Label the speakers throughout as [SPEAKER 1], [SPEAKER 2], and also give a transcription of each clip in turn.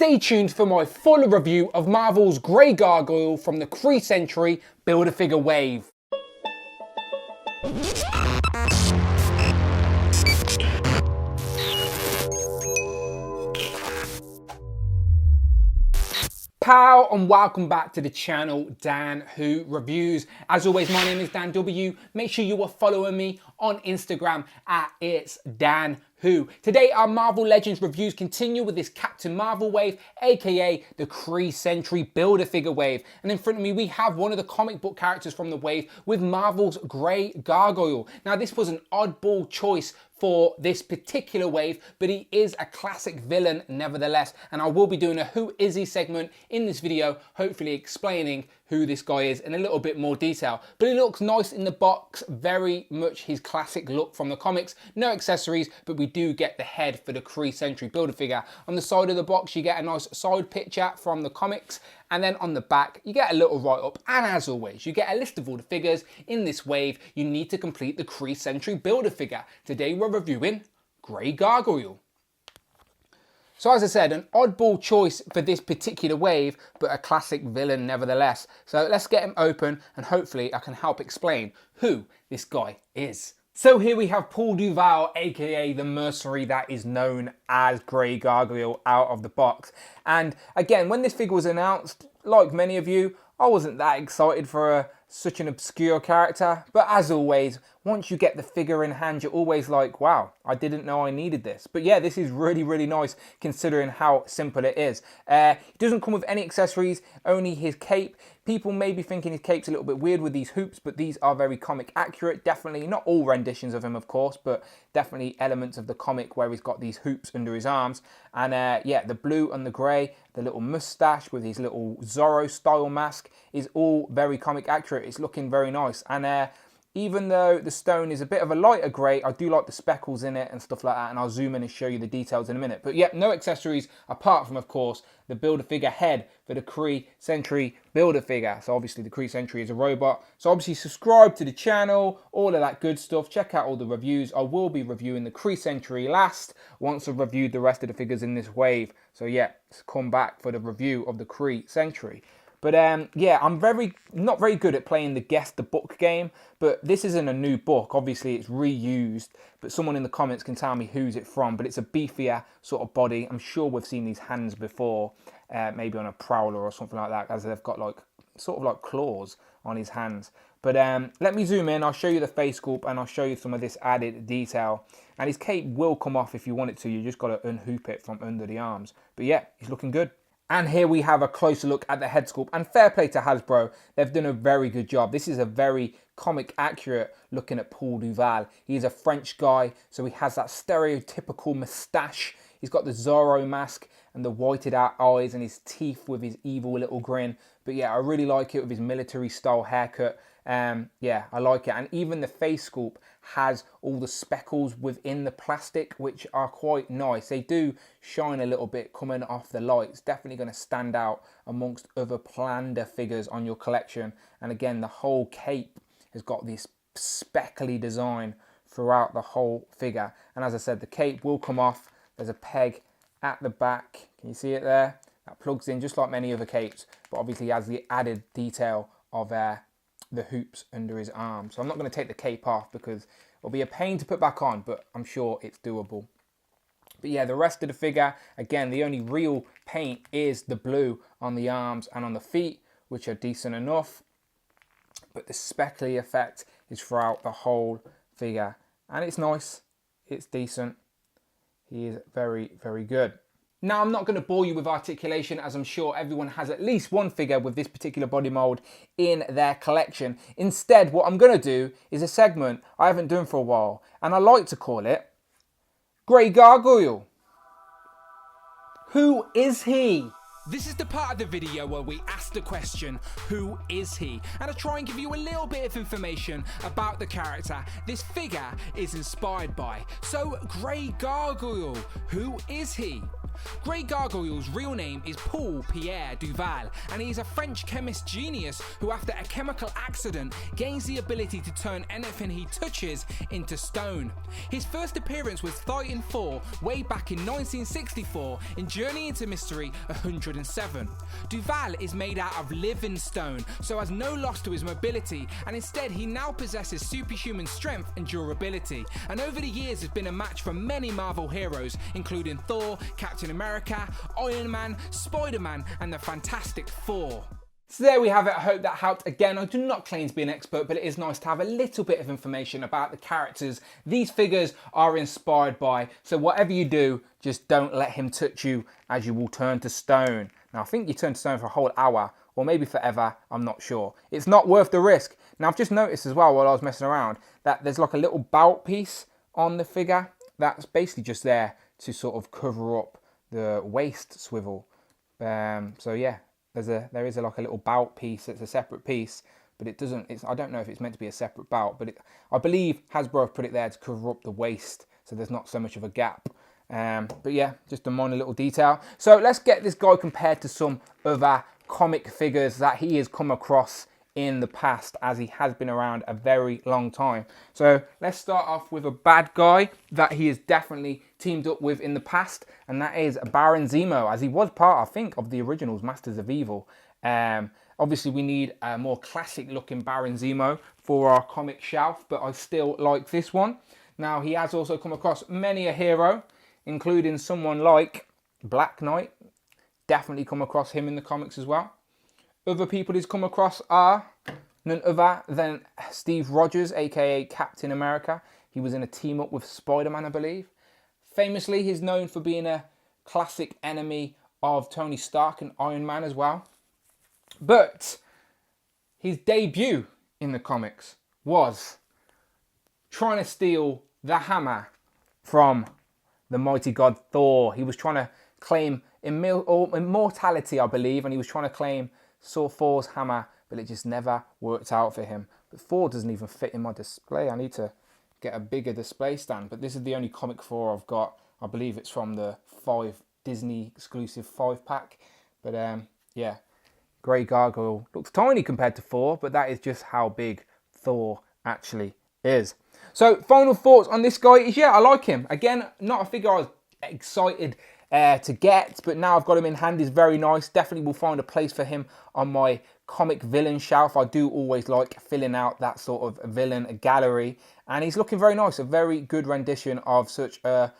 [SPEAKER 1] Stay tuned for my full review of Marvel's Grey Gargoyle from the Kree Sentry Build-A-Figure wave. Pow and welcome back to the channel, Dan Who Reviews. As always, my name is Dan W. Make sure you are following me on Instagram at It's Dan Who. Today our Marvel Legends reviews continue with this Captain Marvel wave, aka the Kree Sentry Build-A-Figure wave. And in front of me we have one of the comic book characters from the wave with Marvel's Grey Gargoyle. Now this was an oddball choice for this particular wave, but he is a classic villain nevertheless, and I will be doing a Who Is He segment in this video, hopefully explaining who this guy is in a little bit more detail. But he looks nice in the box, very much his classic look from the comics. No accessories, but we do get the head for the Kree Sentry Build-A-Figure. On the side of the box you get a nice side picture from the comics, and then on the back you get a little write-up, and as always you get a list of all the figures in this wave you need to complete the Kree Sentry Build-A-Figure. Today we're reviewing Grey Gargoyle. So as I said, an oddball choice for this particular wave, but a classic villain nevertheless. So let's get him open and hopefully I can help explain who this guy is. So here we have Paul Duval, aka the mercenary that is known as Grey Gargoyle, out of the box. And again, when this figure was announced, like many of you, I wasn't that excited for such an obscure character. But as always, once you get the figure in hand, you're always like, wow, I didn't know I needed this. But yeah, this is really, really nice considering how simple it is. It doesn't come with any accessories, only his cape. People may be thinking his cape's a little bit weird with these hoops, but these are very comic accurate. Definitely not all renditions of him, of course, but definitely elements of the comic where he's got these hoops under his arms. And yeah, the blue and the grey, the little mustache with his little Zorro style mask is all very comic accurate. It's looking very nice. And even though the stone is a bit of a lighter grey, I do like the speckles in it and stuff like that, and I'll zoom in and show you the details in a minute. But yeah, no accessories apart from, of course, the Build-A-Figure head for the Kree Sentry Build-A-Figure. So obviously the Kree Sentry is a robot. So obviously subscribe to the channel, all of that good stuff. Check out all the reviews. I will be reviewing the Kree Sentry last, once I've reviewed the rest of the figures in this wave. So yeah, come back for the review of the Kree Sentry. But yeah, I'm not very good at playing the Guess the Book game, but this isn't a new book. Obviously, it's reused, but someone in the comments can tell me who's it from. But it's a beefier sort of body. I'm sure we've seen these hands before, maybe on a Prowler or something like that, as they've got like sort of like claws on his hands. But let me zoom in. I'll show you the face sculpt and I'll show you some of this added detail. And his cape will come off if you want it to. You just got to unhoop it from under the arms. But yeah, he's looking good. And here we have a closer look at the head sculpt, and fair play to Hasbro, they've done a very good job. This is a very comic accurate looking at Paul Duval. He's a French guy, so he has that stereotypical moustache. He's got the Zorro mask and the whited out eyes and his teeth with his evil little grin. But yeah, I really like it with his military style haircut. Yeah, I like it. And even the face sculpt has all the speckles within the plastic, which are quite nice. They do shine a little bit coming off the light. It's definitely going to stand out amongst other Plander figures on your collection. And again, the whole cape has got this speckly design throughout the whole figure. And as I said, the cape will come off. There's a peg at the back. Can you see it there? That plugs in just like many other capes, but obviously has the added detail of the hoops under his arm. So I'm not going to take the cape off because it'll be a pain to put back on, but I'm sure it's doable. But yeah, the rest of the figure, again, the only real paint is the blue on the arms and on the feet, which are decent enough. But the speckly effect is throughout the whole figure. And it's nice. It's decent. He is very, very good. Now, I'm not going to bore you with articulation, as I'm sure everyone has at least one figure with this particular body mold in their collection. Instead, what I'm going to do is a segment I haven't done for a while, and I like to call it Grey Gargoyle. Who is he? This is the part of the video where we ask the question, who is he? And I try and give you a little bit of information about the character this figure is inspired by. So, Grey Gargoyle, who is he? Grey Gargoyle's real name is Paul Pierre Duval, and he is a French chemist genius who, after a chemical accident, gains the ability to turn anything he touches into stone. His first appearance was Titan 4 way back in 1964 in Journey into Mystery 107. Duval is made out of living stone, so has no loss to his mobility, and instead he now possesses superhuman strength and durability, and over the years has been a match for many Marvel heroes, including Thor, Captain America, Iron Man, Spider-Man, and the Fantastic Four. So there we have it. I hope that helped. Again, I do not claim to be an expert, but it is nice to have a little bit of information about the characters these figures are inspired by. So whatever you do, just don't let him touch you, as you will turn to stone. Now, I think you turn to stone for a whole hour, or maybe forever, I'm not sure. It's not worth the risk. Now, I've just noticed as well, while I was messing around, that there's like a little belt piece on the figure. That's basically just there to sort of cover up the waist swivel. So yeah. There is like a little bout piece. It's a separate piece, but it doesn't. I don't know if it's meant to be a separate bout, but I believe Hasbro have put it there to cover up the waist, so there's not so much of a gap. But yeah, just a minor little detail. So let's get this guy compared to some other comic figures that he has come across in the past, as he has been around a very long time. So let's start off with a bad guy that he has definitely teamed up with in the past, and that is Baron Zemo, as he was part, I think, of the originals Masters of Evil. Obviously we need a more classic looking Baron Zemo for our comic shelf, but I still like this one. Now, he has also come across many a hero, including someone like Black Knight. Definitely come across him in the comics as well. Other people he's come across are none other than Steve Rogers, aka Captain America. He was in a team up with Spider-Man, I believe. Famously, he's known for being a classic enemy of Tony Stark and Iron Man as well. But his debut in the comics was trying to steal the hammer from the mighty god Thor. He was trying to claim immortality, I believe, and he was trying to claim Thor's hammer, but it just never worked out for him. But Thor doesn't even fit in my display. I need to get a bigger display stand, but this is the only comic Thor I've got. I believe it's from the Disney exclusive 5-pack. But yeah, Grey Gargoyle looks tiny compared to Thor, but that is just how big Thor actually is. So final thoughts on this guy is, yeah, I like him. Again, not a figure I was excited to get, but now I've got him in hand. He's very nice. Definitely will find a place for him on my comic villain shelf. I do always like filling out that sort of villain gallery, and he's looking very nice. A very good rendition of such an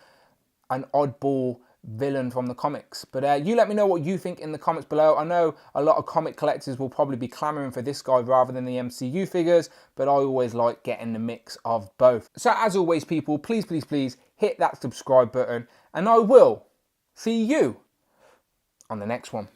[SPEAKER 1] oddball villain from the comics. But you let me know what you think in the comments below. I know a lot of comic collectors will probably be clamoring for this guy rather than the MCU figures, but I always like getting the mix of both. So as always, people, please hit that subscribe button, and I will see you on the next one.